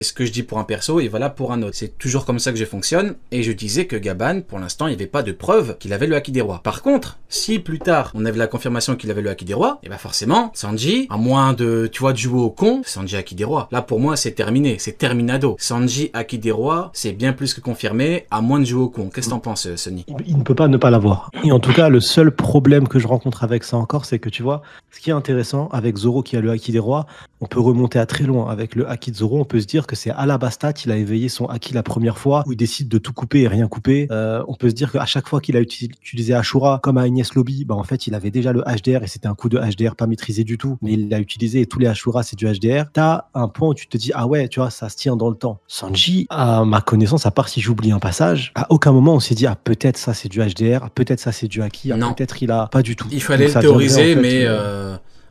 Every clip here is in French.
Ce que je dis pour un perso est valable pour un autre. C'est toujours comme ça que je fonctionne. Et je disais que Gaban, pour l'instant, il n'y avait pas de preuve qu'il avait le Haki des Rois. Par contre, si plus tard, on avait la confirmation qu'il avait le Haki des Rois, et bah forcément, Sanji, à moins de, tu vois, de jouer au con, Sanji Haki des Rois. Là, pour moi, c'est terminé. C'est terminado. Sanji Haki des Rois, c'est bien plus que confirmé, à moins de jouer au con. Qu'est-ce que t'en penses, Sonny? Il ne peut pas ne pas l'avoir. Et en tout cas, le seul problème que je rencontre avec ça encore, c'est que tu vois, ce qui est intéressant avec Zoro qui a le Haki des Rois, on peut remonter à très loin. Avec le Haki de Zoro, on peut se dire que c'est Alabasta qu'il a éveillé son Haki la première fois, où il décide de tout couper et rien couper. On peut se dire qu'à chaque fois qu'il a utilisé Ashura, comme à Agnès Lobby, bah en fait, il avait déjà le HDR et c'était un coup de HDR pas maîtrisé du tout. Mais il l'a utilisé et tous les Ashura, c'est du HDR. T'as un point où tu te dis, ah ouais, tu vois, ça se tient dans le temps. Sanji, à ma connaissance, à part si j'oublie un passage, à aucun moment on s'est dit, ah peut-être ça c'est du HDR, peut-être ça c'est du Haki, peut-être il a pas du tout. Il fallait le théoriser, en fait, mais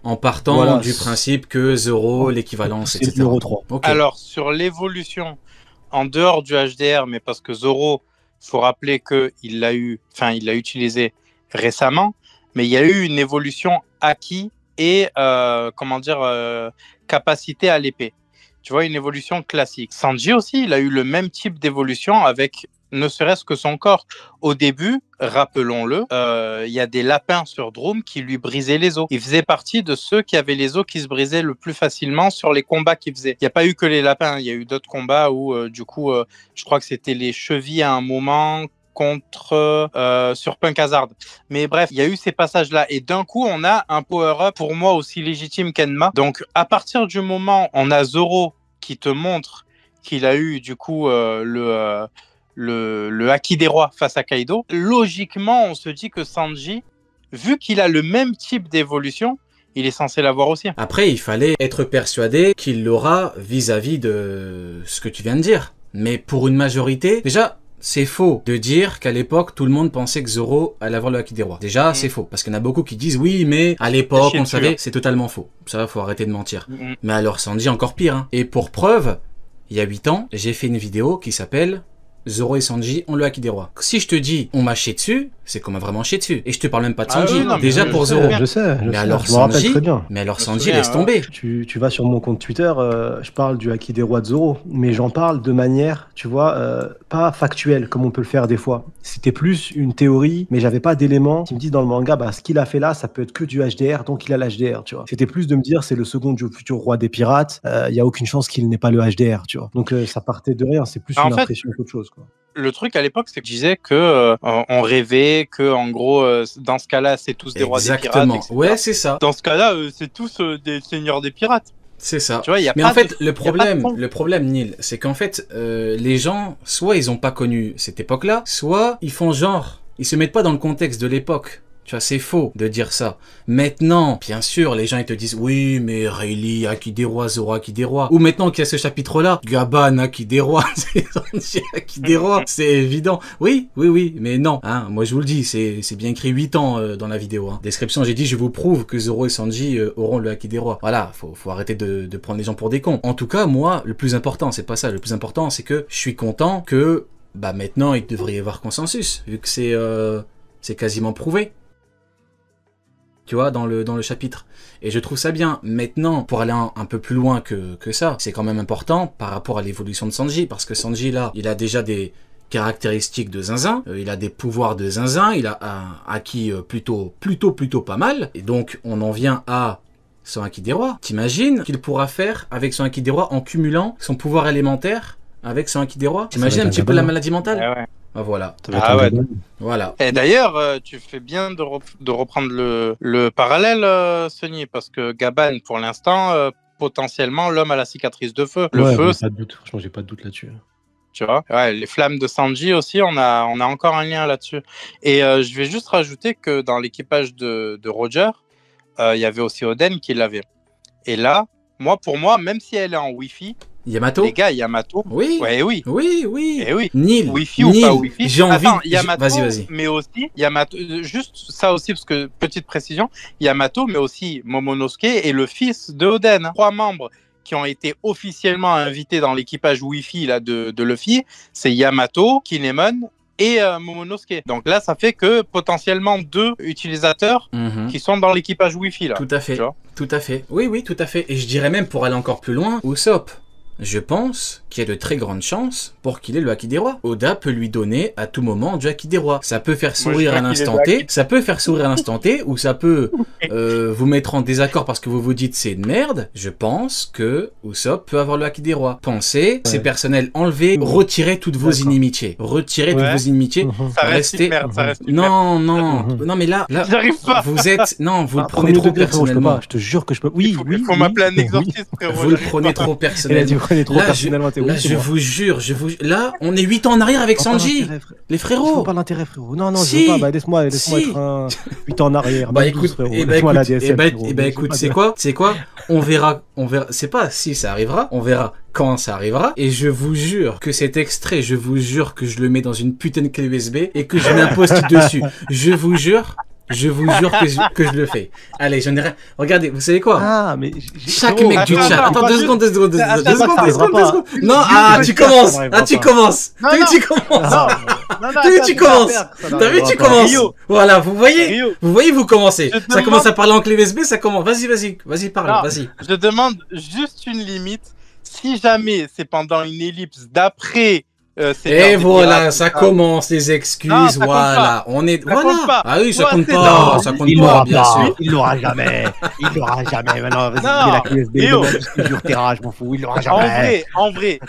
en partant du principe que Zoro, l'équivalence, etc. Euro 3. Okay. Alors, sur l'évolution, en dehors du HDR, mais parce que Zoro, faut rappeler qu'il l'a utilisé récemment, mais il y a eu une évolution Haki et, capacité à l'épée. Tu vois, une évolution classique. Sanji aussi, il a eu le même type d'évolution avec ne serait-ce que son corps. Au début, rappelons-le, il y a des lapins sur Droom qui lui brisaient les os. Il faisait partie de ceux qui avaient les os qui se brisaient le plus facilement sur les combats qu'il faisait. Il n'y a pas eu que les lapins, il y a eu d'autres combats où, je crois que c'était les chevilles à un moment contre sur Punk Hazard. Mais bref, il y a eu ces passages-là. Et d'un coup, on a un power-up, pour moi, aussi légitime qu'Enma. Donc, à partir du moment où on a Zoro qui te montre qu'il a eu, du coup, le Haki des Rois face à Kaido, logiquement, on se dit que Sanji, vu qu'il a le même type d'évolution, il est censé l'avoir aussi. Après, il fallait être persuadé qu'il l'aura vis-à-vis de ce que tu viens de dire. Mais pour une majorité, déjà, c'est faux de dire qu'à l'époque, tout le monde pensait que Zoro allait avoir le Haki des Rois. Déjà, c'est faux. Parce qu'il y en a beaucoup qui disent, oui, mais à l'époque, on savait, c'est totalement faux. Ça, faut arrêter de mentir. Mais alors, Sanji, encore pire. Hein. Et pour preuve, il y a 8 ans, j'ai fait une vidéo qui s'appelle Zoro et Sanji ont le Haki des Rois. Si je te dis on m'a chié dessus, c'est qu'on m'a vraiment chié dessus. Et je te parle même pas de Sanji. Déjà pour Zoro. Je sais. Mais alors Sanji, laisse tomber. Tu vas sur mon compte Twitter, je parle du Haki des Rois de Zoro, mais j'en parle de manière, tu vois, pas factuelle comme on peut le faire des fois. C'était plus une théorie, mais j'avais pas d'éléments qui me disent dans le manga, bah ce qu'il a fait là, ça peut être que du HDR, donc il a l'HDR, tu vois. C'était plus de me dire c'est le second du futur roi des pirates, il y a aucune chance qu'il n'ait pas le HDR, tu vois. Donc ça partait de rien, c'est plus une impression qu'autre chose, quoi. Le truc à l'époque, c'est que je disais que on rêvait que, en gros, dans ce cas-là, c'est tous des rois des pirates. Exactement. Ouais, c'est ça. Dans ce cas-là, c'est tous des seigneurs des pirates. C'est ça. Tu vois, mais en fait, le problème, Neil, c'est qu'en fait, les gens, soit ils ont pas connu cette époque-là, soit ils font genre, ils se mettent pas dans le contexte de l'époque. Tu vois, c'est faux de dire ça. Maintenant, bien sûr, les gens ils te disent oui, mais Rayleigh, Haki des Rois, Zoro, Haki des Rois. Ou maintenant qu'il y a ce chapitre-là, Gaban, Haki des Rois, c'est Haki des Rois, c'est évident. Oui, mais non. Hein, moi, je vous le dis, c'est bien écrit 8 ans dans la vidéo. Hein. Description, j'ai dit, je vous prouve que Zoro et Sanji auront le Haki des Rois. Voilà, faut arrêter de prendre les gens pour des cons. En tout cas, moi, le plus important, c'est pas ça. Le plus important, c'est que je suis content que, bah, maintenant, il devrait y avoir consensus, vu que c'est quasiment prouvé. Tu vois, dans le chapitre. Et je trouve ça bien. Maintenant, pour aller un peu plus loin que ça, c'est quand même important par rapport à l'évolution de Sanji, parce que Sanji, là, il a déjà des caractéristiques de zinzin, il a des pouvoirs de zinzin, il a acquis plutôt pas mal, et donc on en vient à son Haki des Rois. T'imagines qu'il pourra faire avec son Haki des Rois en cumulant son pouvoir élémentaire avec son Haki des Rois? T'imagines un petit peu la maladie mentale? Ouais. Ah, voilà. Voilà. Et d'ailleurs, tu fais bien de reprendre le parallèle, Sonny, parce que Gaban, pour l'instant, potentiellement, l'homme à la cicatrice de feu. Le feu, pas de doute. Franchement, j'ai pas de doute là-dessus. Tu vois, ouais, les flammes de Sanji aussi, on a encore un lien là-dessus. Et je vais juste rajouter que dans l'équipage de Roger, il y avait aussi Oden qui l'avait. Et là, pour moi, même si elle est en Wi-Fi, Yamato. Les gars, Yamato. Oui. Ouais, oui. Oui. Et oui. Neil. Wi-Fi ou pas Wi-Fi. J'ai envie. Yamato, vas-y. Mais aussi, Yamato, juste ça aussi, parce que, petite précision, Yamato, mais aussi Momonosuke est le fils de Oden. 3 membres qui ont été officiellement invités dans l'équipage Wi-Fi là, de Luffy, c'est Yamato, Kinemon et Momonosuke. Donc là, ça fait que potentiellement 2 utilisateurs qui sont dans l'équipage Wi-Fi là. Tout à fait. Oui, tout à fait. Et je dirais même pour aller encore plus loin, Usopp. je pense qu'il y a de très grandes chances pour qu'il ait le Haki des Rois. Oda peut lui donner à tout moment du Haki des Rois. Ça peut faire sourire à l'instant T, ça peut faire sourire à l'instant T, ou ça peut vous mettre en désaccord parce que vous vous dites c'est une merde. Je pense que Usopp peut avoir le Haki des Rois. Pensez, c'est personnel, enlevez, retirez toutes vos inimitiés. Retirez toutes vos inimitiés. Ça reste une merde, ça reste une non, mais là, j'arrive pas. Vous êtes, non, vous le prenez trop personnellement. Je te jure que je peux. Oui, il faut m'appeler un exorciste, frérot. Vous le prenez trop personnellement. Là, je vous jure, là, on est 8 ans en arrière avec Sanji. Les frérots. Je vois pas l'intérêt, frérot. Non, je veux pas. Bah, laisse-moi être 8 ans en arrière. Bah, écoute, écoute, c'est quoi? On verra. C'est pas si ça arrivera, on verra quand ça arrivera. Et je vous jure que cet extrait, je vous jure que je le mets dans une putain de clé USB et que je mets un post-it dessus. Je vous jure que je le fais. Allez, j'en ai rien. Regardez, vous savez quoi? Ah, mais chaque mec du chat. Attends, 2 secondes. Non, tu commences. T'as vu, tu commences. Voilà, vous voyez, vous commencez. Ça commence à parler en clé USB, ça commence. Vas-y, parle, vas-y. Je demande juste une limite. Si jamais c'est pendant une ellipse d'après. Et voilà, ça commence les excuses, voilà. On est, voilà. Ah oui, ça compte pas, bien sûr. Il l'aura jamais. Maintenant, vas-y, la clé USB, du retirage, je m'en fous. Il l'aura jamais. En vrai,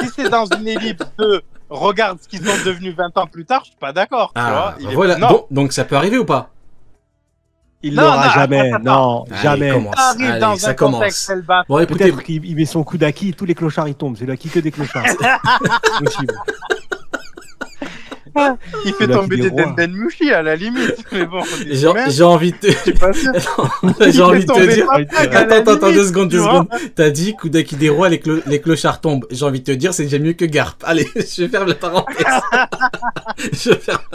si c'est dans une ellipse de regarde ce qu'ils sont devenus 20 ans plus tard, je suis pas d'accord. Ah, voilà. Donc ça peut arriver ou pas? Il l'aura jamais, non, jamais. Ça commence. Bon, écoutez, peut-être qu'il met son coup d'acquis, tous les clochards ils tombent. C'est l'acquis que des clochards. Possible. Il fait tomber des Dendenmushi à la limite. Mais bon, j'ai envie de te. J'ai envie de te dire. Attends, 2 secondes. T'as dit Kudaki des rois, les clochards tombent. J'ai envie de te dire, c'est déjà mieux que Garp. Allez, je ferme la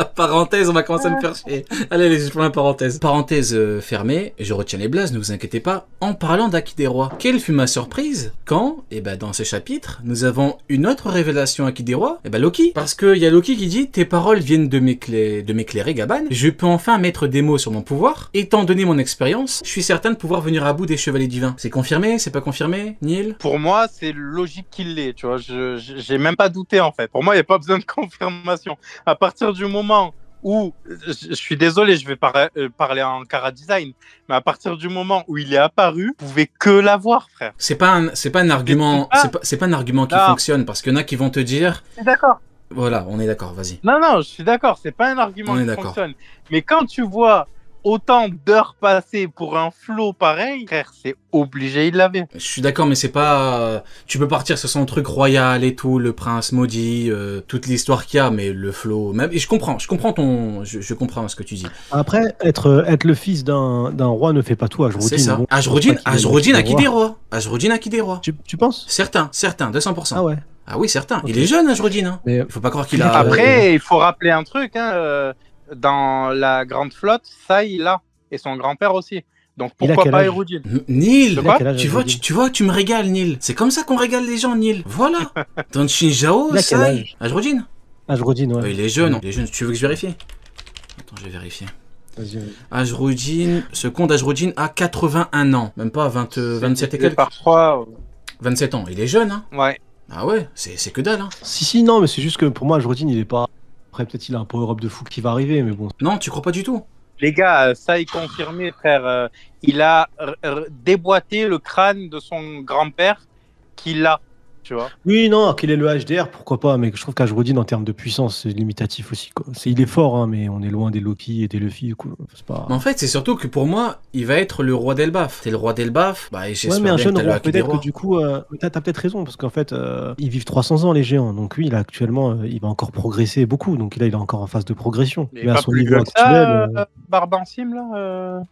parenthèse. On va commencer à me faire chier. Allez, je ferme la parenthèse. Parenthèse fermée. Je retiens les blazes, ne vous inquiétez pas. En parlant d'Haki des rois, quelle fut ma surprise quand, dans ce chapitre, nous avons une autre révélation Haki des rois. Loki. Parce qu'il y a Loki qui dit tes paroles viennent de m'éclairer, Gaban. Je peux enfin mettre des mots sur mon pouvoir. Étant donné mon expérience, je suis certain de pouvoir venir à bout des chevaliers divins. C'est confirmé? C'est pas confirmé, Neil? Pour moi, c'est logique qu'il l'ait, tu vois. J'ai même pas douté, en fait. Pour moi, il n'y a pas besoin de confirmation. À partir du moment où, je suis désolé, je vais parler en chara-design, mais à partir du moment où il est apparu, vous pouvez que l'avoir, frère. C'est pas un argument, c'est pas un argument qui fonctionne, parce qu'il y en a qui vont te dire... Je suis d'accord. Voilà, on est d'accord, vas-y. Non, je suis d'accord, c'est pas un argument qui fonctionne. Mais quand tu vois autant d'heures passées pour un flow pareil, frère, c'est obligé, il l'avait. Je suis d'accord, mais c'est pas... Tu peux partir sur son truc royal et tout, le prince maudit, toute l'histoire qu'il y a, mais le flow... Même... Et je comprends je comprends ce que tu dis. Après, être le fils d'un roi ne fait pas tout. C'est ça. Bon, Ajrodin Haki des rois. Ajrodin Haki des rois. Tu penses? Certains, 200%. Ah ouais. Ah oui, certain. Okay. Il est jeune, Ajrodin. Hein. Mais... Il faut pas croire qu'il a... Après, il faut rappeler un truc. Dans la Grande Flotte, ça, il a. Et son grand-père aussi. Donc pourquoi pas Ajrodin? Neil, tu vois, tu me régales, Neil. C'est comme ça qu'on régale les gens, Neil. Voilà. Dans Shinjao, ça, Ajrodin. Ajrodin, ouais. Il est jeune. Tu veux que je vérifie? Attends, je vais vérifier. Ajrodin, ce compte Ajrodin a 81 ans. Même pas 27 et quelques. Parfois. 27 ans. Il est jeune, hein? Ouais. Ah ouais, c'est que dalle, hein. Si, non, mais c'est juste que pour moi, Ajrodin, il est pas... Après, peut-être il a un power-up de fou qui va arriver, mais bon. Non, tu crois pas du tout? Les gars, ça est confirmé, frère. Il a déboîté le crâne de son grand-père qu'il a, tu vois. Oui, non, qu'il est le HDR, pourquoi pas, mais je trouve qu'Ajrodin, en termes de puissance, c'est limitatif aussi, quoi. Il est fort, hein, mais on est loin des Loki et des Luffy, quoi. Pas... Mais en fait, c'est surtout que pour moi, il va être le roi d'Elbaf. C'est le roi d'Elbaf, et j'espère mais un jeune roi, peut-être que du coup, t'as peut-être raison, parce qu'en fait, ils vivent 300 ans, les géants, donc lui, là, actuellement, il va encore progresser beaucoup, donc là, il est encore en phase de progression. Mais à son niveau actuel... Barbancime, là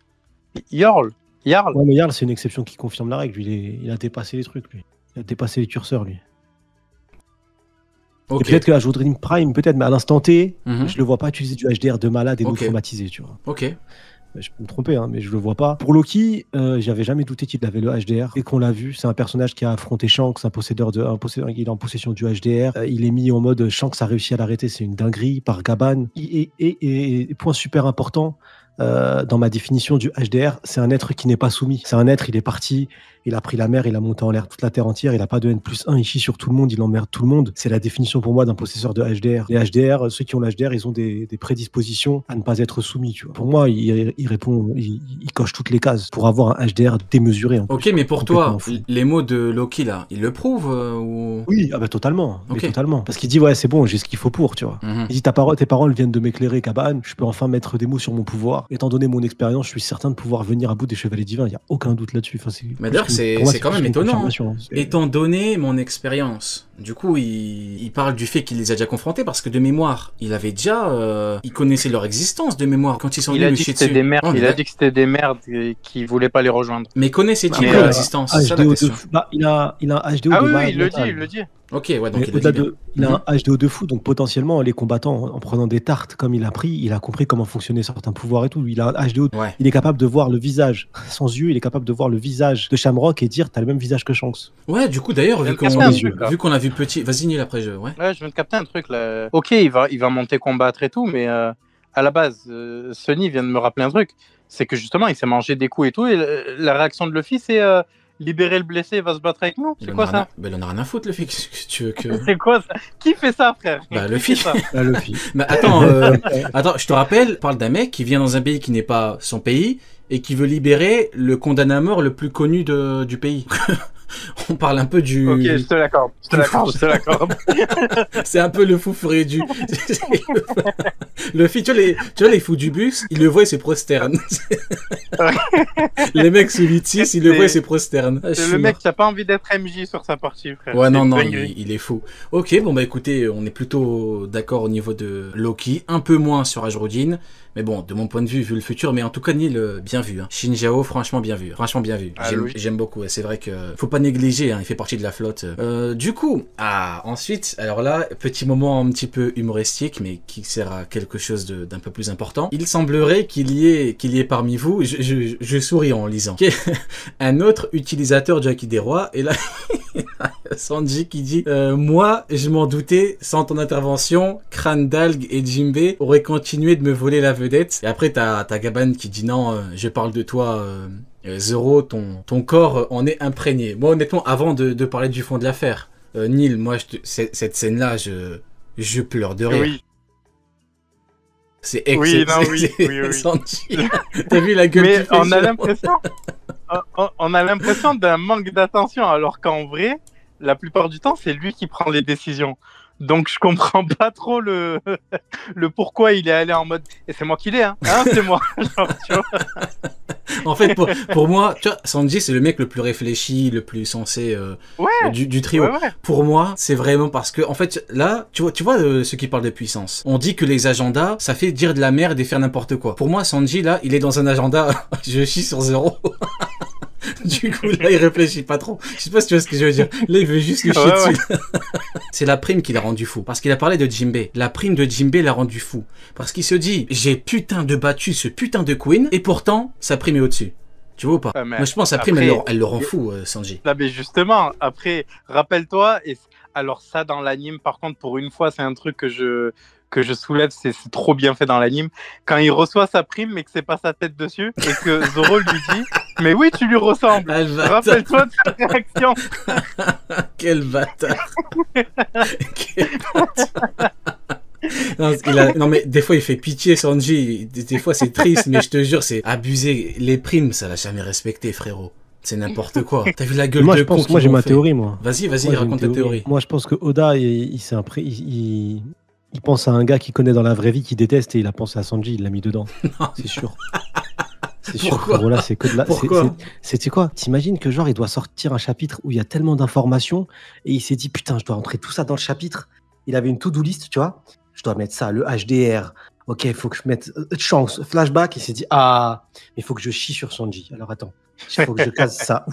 Jarl. Ouais, mais Jarl, c'est une exception qui confirme la règle, lui, il a dépassé les trucs, lui. Il a dépassé les curseurs, lui. Okay. Et peut-être que Ajrodin Prime, peut-être, mais à l'instant T, je le vois pas utiliser du HDR de malade et non traumatisé, tu vois. Ok. Je peux me tromper, hein, mais je le vois pas. Pour Loki, j'avais jamais douté qu'il avait le HDR. Et qu'on l'a vu, c'est un personnage qui a affronté Shanks, il est en possession du HDR. Il est mis en mode Shanks a réussi à l'arrêter, c'est une dinguerie par Gaban. Et point super important, dans ma définition du HDR, c'est un être qui n'est pas soumis. C'est un être, il est parti, il a pris la mer, il a monté en l'air toute la terre entière, il n'a pas de N+1, il chie sur tout le monde, il emmerde tout le monde. C'est la définition pour moi d'un possesseur de HDR. Les HDR, ceux qui ont l'HDR, ils ont des prédispositions à ne pas être soumis. Tu vois. Pour moi, il répond, il coche toutes les cases pour avoir un HDR démesuré. Ok, mais pour toi, les mots de Loki là, ils le prouvent ou... Oui, ah bah totalement, totalement. Parce qu'il dit ouais, c'est bon, j'ai ce qu'il faut pour, tu vois. Il dit tes paroles viennent de m'éclairer, Cabane. Je peux enfin mettre des mots sur mon pouvoir. Étant donné mon expérience, je suis certain de pouvoir venir à bout des chevaliers divins. Il y a aucun doute là-dessus. Enfin, mais d'ailleurs, c'est quand même étonnant. Étant donné mon expérience, du coup, il parle du fait qu'il les a déjà confrontés parce que de mémoire, il avait déjà, il connaissait leur existence de mémoire quand ils sont venus le chier dessus. Il a dit que c'était des merdes et qu'il voulait pas les rejoindre. Mais connaissait-il leur existence? C'est ça la question. Il a un HDO de malade. Il le dit. Ok, ouais, donc il a un HDO de fou, donc potentiellement les combattants, en prenant des tartes comme il a pris, il a compris comment fonctionnaient certains pouvoirs et tout. Il a un HDO, il est capable de voir le visage sans yeux, il est capable de voir le visage de Shamrock et dire t'as le même visage que Shanks. Ouais, du coup d'ailleurs vu qu'on a vu petit, vas-y Neil après jeu. Ouais, je viens de capter un truc là. Ok, il va monter combattre et tout, mais à la base, Sonny vient de me rappeler un truc, c'est que justement il s'est mangé des coups et tout, et la réaction de Luffy c'est libérer le blessé, il va se battre avec nous. C'est quoi ça? Ben, on a rien à foutre, le fait que tu veux que... C'est quoi ça? Qui fait ça, frère? Bah, Luffy. Mais attends, je te rappelle, parle d'un mec qui vient dans un pays qui n'est pas son pays et qui veut libérer le condamné à mort le plus connu du pays. On parle un peu du... Ok, je te l'accorde. C'est un peu le fou furieux du... Le fille, tu vois les fous du bus, il le voit et se prosterne. Les mecs sous 8-6, il le voit et se prosterne. C'est le mec qui n'a pas envie d'être MJ sur sa partie, frère. Ouais, non, il est fou. Ok, bon bah écoutez, on est plutôt d'accord au niveau de Loki, un peu moins sur Ajrodin. Mais bon, de mon point de vue, vu le futur, mais en tout cas, Neil, bien vu. Hein. Shin Jao, franchement bien vu. Franchement bien vu. J'aime beaucoup. C'est vrai que faut pas négliger, hein, il fait partie de la flotte. Du coup, ensuite, alors là, petit moment un petit peu humoristique, mais qui sert à quelque chose d'un peu plus important. Il semblerait qu'il y ait parmi vous, je souris en lisant, un autre utilisateur du Haki des Rois, et là, Sanji qui dit moi, je m'en doutais, sans ton intervention, Crâne d'Algue et Jinbe auraient continué de me voler la vedette. Et après, t'as Gaban qui dit non, je parle de toi, Zoro, ton corps en est imprégné. Moi, honnêtement, avant de parler du fond de l'affaire, Neil, moi, cette scène-là, je pleure de rire. Oui. C'est excellent. Oui. Sanji. T'as vu la gueule qu'il fait? On a l'impression d'un manque d'attention, alors qu'en vrai, la plupart du temps, c'est lui qui prend les décisions. Donc je comprends pas trop le pourquoi il est allé en mode et c'est moi qui l'ai, hein c'est moi. Genre, tu vois. En fait, pour moi, tu vois, Sanji c'est le mec le plus réfléchi, le plus sensé du trio. Ouais. Pour moi, c'est vraiment parce que en fait là, tu vois ceux qui parlent de puissance. On dit que les agendas, ça fait dire de la merde et faire n'importe quoi. Pour moi, Sanji là, il est dans un agenda. Je chie sur Zoro. Du coup, là, il réfléchit pas trop. Je sais pas si tu vois ce que je veux dire. Là, il veut juste le chier dessus. C'est la prime qui l'a rendu fou. Parce qu'il a parlé de Jinbe. La prime de Jinbe l'a rendu fou. Parce qu'il se dit, j'ai putain de battu ce putain de Queen, et pourtant, sa prime est au-dessus. Tu vois ou pas? Moi, je pense que sa prime, elle le rend fou, Sanji. Là, mais justement, après, rappelle-toi, et alors ça, dans l'anime, par contre, pour une fois, c'est un truc que je soulève, c'est trop bien fait dans l'anime. Quand il reçoit sa prime, mais que c'est pas sa tête dessus, et que Zoro lui dit mais oui, tu lui ressembles. Rappelle-toi de sa réaction. Quel bâtard. Non mais des fois il fait pitié Sanji, des fois c'est triste, mais je te jure c'est abusé. Les primes ça l'a jamais respecté, frérot. C'est n'importe quoi. T'as vu la gueule de con? Moi j'ai ma théorie, moi. Vas-y, raconte ta théorie. Moi je pense que Oda il pense à un gars qu'il connaît dans la vraie vie, qu'il déteste, et il a pensé à Sanji, il l'a mis dedans. C'est sûr. C'est sûr. Voilà, c'est que de la. C'est quoi? T'imagines que genre il doit sortir un chapitre où il y a tellement d'informations et il s'est dit putain, je dois rentrer tout ça dans le chapitre. Il avait une to-do list, tu vois. Je dois mettre ça, le HDR. Ok, il faut que je mette chance, flashback. Il s'est dit il faut que je chie sur Sanji. Alors attends, il faut que je case ça.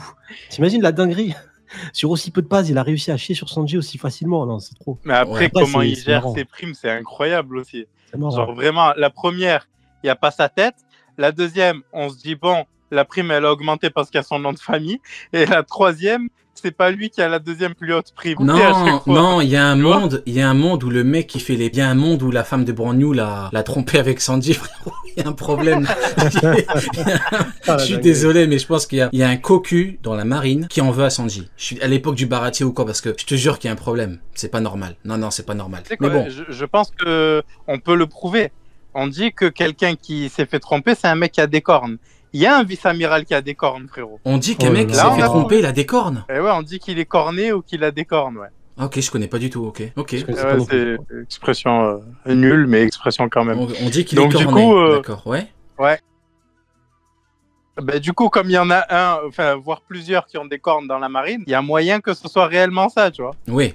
T'imagines la dinguerie? Sur aussi peu de pages, il a réussi à chier sur Sanji aussi facilement. Non, c'est trop. Mais après comment il gère ses primes, c'est incroyable aussi. Genre vraiment, la première, il n'y a pas sa tête. La deuxième, on se dit bon, la prime elle a augmenté parce qu'il y a son nom de famille. Et la troisième, c'est pas lui qui a la deuxième plus haute prime. Non, il y a un monde où le mec qui fait il y a un monde où la femme de Brand New l'a trompé avec Sanji, frérot. Il y a un problème. Je suis désolé, mais je pense qu'il y a un cocu dans la marine qui en veut à Sanji. Je suis à l'époque du baratier ou quoi, parce que je te jure qu'il y a un problème. C'est pas normal. Non, c'est pas normal. Mais bon, je pense que on peut le prouver. On dit que quelqu'un qui s'est fait tromper, c'est un mec qui a des cornes. Il y a un vice-amiral qui a des cornes, frérot. On dit qu'un mec qui s'est fait tromper, il a des cornes. Et ouais, on dit qu'il est corné ou qu'il a des cornes, ouais. Ok, je connais pas du tout, ok. C'est expression nulle, mais expression quand même. On dit qu'il est corné, du coup, d'accord, ouais. Ouais. Bah, du coup, comme il y en a voire plusieurs qui ont des cornes dans la marine, il y a moyen que ce soit réellement ça, tu vois. Oui,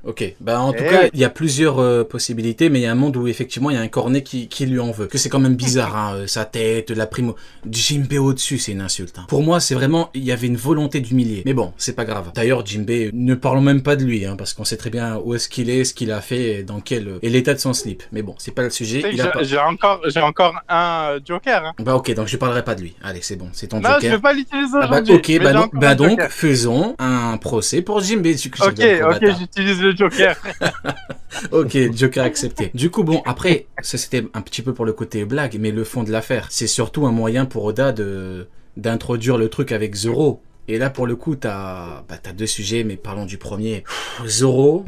ok. Bah, en tout cas, il y a plusieurs possibilités, mais il y a un monde où effectivement il y a un cornet qui lui en veut. Que c'est quand même bizarre, hein, sa tête, la prime, Jinbei au-dessus, c'est une insulte. Hein. Pour moi, c'est vraiment, il y avait une volonté d'humilier. Mais bon, c'est pas grave. D'ailleurs, Jinbei, ne parlons même pas de lui, hein, parce qu'on sait très bien où est-ce qu'il est, ce qu'il a fait, et l'état de son slip. Mais bon, c'est pas le sujet. J'ai encore un Joker. Hein. Bah ok, donc je parlerai pas de lui. Allez, c'est bon, c'est ton Joker. Non, je vais pas l'utiliser aujourd'hui. Donc, faisons un procès pour Jinbei. Ok, j'utilise le Joker. Ok, Joker accepté. Du coup, bon, après, ça c'était un petit peu pour le côté blague, mais le fond de l'affaire, c'est surtout un moyen pour Oda d'introduire le truc avec Zoro. Et là, pour le coup, t'as deux sujets, mais parlons du premier. Zoro,